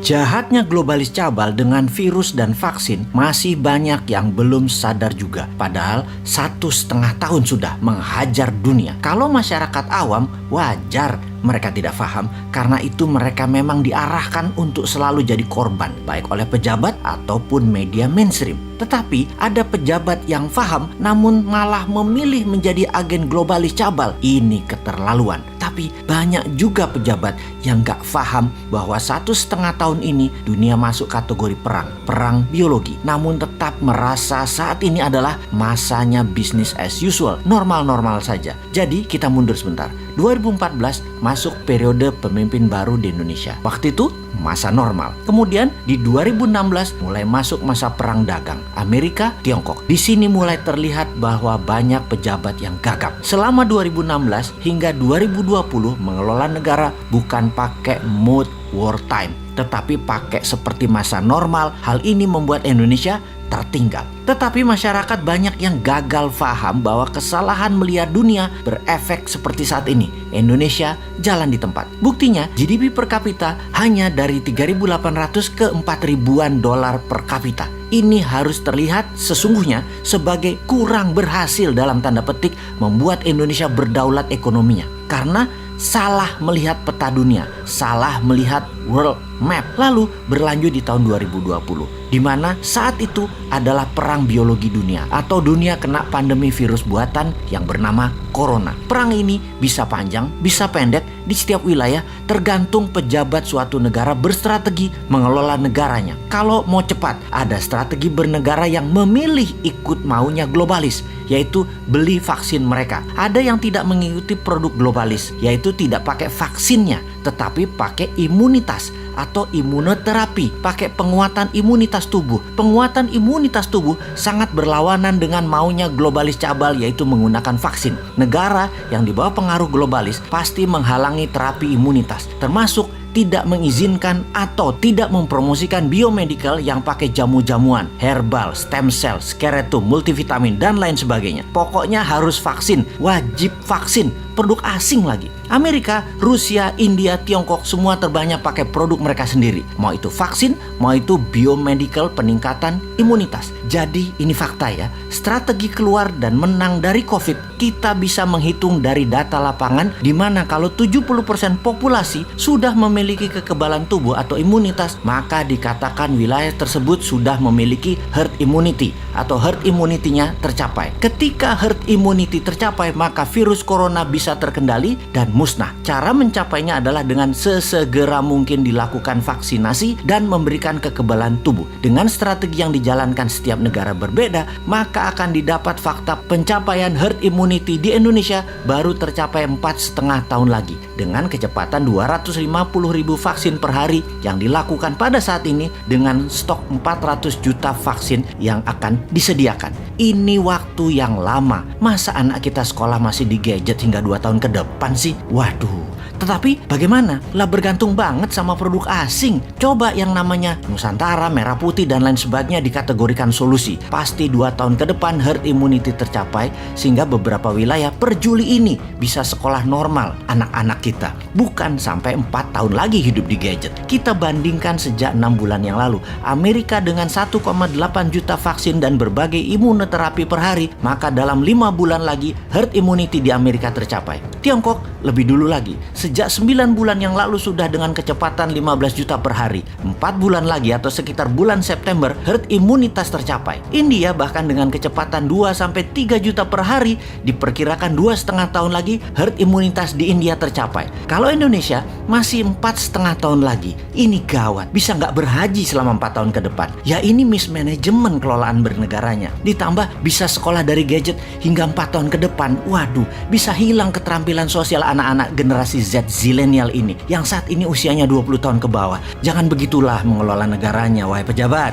Jahatnya globalis cabal dengan virus dan vaksin masih banyak yang belum sadar juga. Padahal 1,5 tahun sudah menghajar dunia. Kalau masyarakat awam, wajar mereka tidak paham, karena itu mereka memang diarahkan untuk selalu jadi korban, baik oleh pejabat ataupun media mainstream. Tetapi ada pejabat yang paham namun malah memilih menjadi agen globalis cabal. Ini keterlaluan. Tapi banyak juga pejabat yang gak paham bahwa 1,5 tahun ini dunia masuk kategori perang biologi. Namun tetap merasa saat ini adalah masanya business as usual, normal-normal saja. Jadi kita mundur sebentar. 2014 masuk periode pemimpin baru di Indonesia. Waktu itu masa normal. Kemudian di 2016 mulai masuk masa perang dagang Amerika Tiongkok. Di sini mulai terlihat bahwa banyak pejabat yang gagap. Selama 2016 hingga 2020 mengelola negara bukan pakai mode wartime, tetapi pakai seperti masa normal. Hal ini membuat Indonesia tertinggal. Tetapi masyarakat banyak yang gagal paham bahwa kesalahan melihat dunia berefek seperti saat ini. Indonesia jalan di tempat. Buktinya GDP per kapita hanya dari 3.800 ke 4.000-an dolar per kapita. Ini harus terlihat sesungguhnya sebagai kurang berhasil dalam tanda petik membuat Indonesia berdaulat ekonominya. Karena salah melihat peta dunia, salah melihat world map. Lalu berlanjut di tahun 2020, di mana saat itu adalah perang biologi dunia atau dunia kena pandemi virus buatan yang bernama corona. Perang ini bisa panjang, bisa pendek di setiap wilayah, tergantung pejabat suatu negara berstrategi mengelola negaranya. Kalau mau cepat, ada strategi bernegara yang memilih ikut maunya globalis, yaitu beli vaksin mereka. Ada yang tidak mengikuti produk globalis, yaitu tidak pakai vaksinnya, tetapi pakai imunitas atau imunoterapi, pakai penguatan imunitas tubuh. Penguatan imunitas tubuh sangat berlawanan dengan maunya globalis cabal, yaitu menggunakan vaksin. Negara yang di bawah pengaruh globalis pasti menghalangi terapi imunitas, termasuk tidak mengizinkan atau tidak mempromosikan biomedical yang pakai jamu-jamuan, herbal, stem cell, skeletum, multivitamin, dan lain sebagainya. Pokoknya harus vaksin, wajib vaksin. Produk asing lagi. Amerika, Rusia, India, Tiongkok semua terbanyak pakai produk mereka sendiri. Mau itu vaksin, mau itu biomedical peningkatan imunitas. Jadi ini fakta ya. Strategi keluar dan menang dari COVID kita bisa menghitung dari data lapangan, di mana kalau 70% populasi sudah memiliki kekebalan tubuh atau imunitas, maka dikatakan wilayah tersebut sudah memiliki herd immunity atau herd immunity-nya tercapai. Ketika herd immunity tercapai, maka virus corona bisa terkendali dan musnah. Cara mencapainya adalah dengan sesegera mungkin dilakukan vaksinasi dan memberikan kekebalan tubuh. Dengan strategi yang dijalankan setiap negara berbeda, maka akan didapat fakta pencapaian herd immunity di Indonesia baru tercapai 4,5 tahun lagi dengan kecepatan 250.000 vaksin per hari yang dilakukan pada saat ini dengan stok 400 juta vaksin yang akan disediakan. Ini waktu yang lama. Masa anak kita sekolah masih di gadget hingga 2 tahun ke depan sih? Waduh. Tetapi bagaimana? Lah bergantung banget sama produk asing. Coba yang namanya Nusantara, Merah Putih, dan lain sebagainya dikategorikan solusi. Pasti 2 tahun ke depan herd immunity tercapai, sehingga beberapa wilayah per Juli ini bisa sekolah normal anak-anak kita. Bukan sampai 4 tahun lagi hidup di gadget. Kita bandingkan sejak 6 bulan yang lalu. Amerika dengan 1,8 juta vaksin dan berbagai imunoterapi per hari, maka dalam 5 bulan lagi herd immunity di Amerika tercapai. Tiongkok lebih dulu lagi. Sejak 9 bulan yang lalu sudah dengan kecepatan 15 juta per hari. 4 bulan lagi atau sekitar bulan September herd imunitas tercapai. India bahkan dengan kecepatan 2-3 juta per hari, diperkirakan 2,5 tahun lagi herd imunitas di India tercapai. Kalau Indonesia masih 4,5 tahun lagi. Ini gawat, bisa nggak berhaji selama 4 tahun ke depan. Ya ini mismanagement kelolaan bernegaranya. Ditambah bisa sekolah dari gadget hingga 4 tahun ke depan. Waduh, bisa hilang keterampilan sosial anak-anak generasi Z zilenial ini yang saat ini usianya 20 tahun ke bawah. Jangan begitulah mengelola negaranya, wahai pejabat.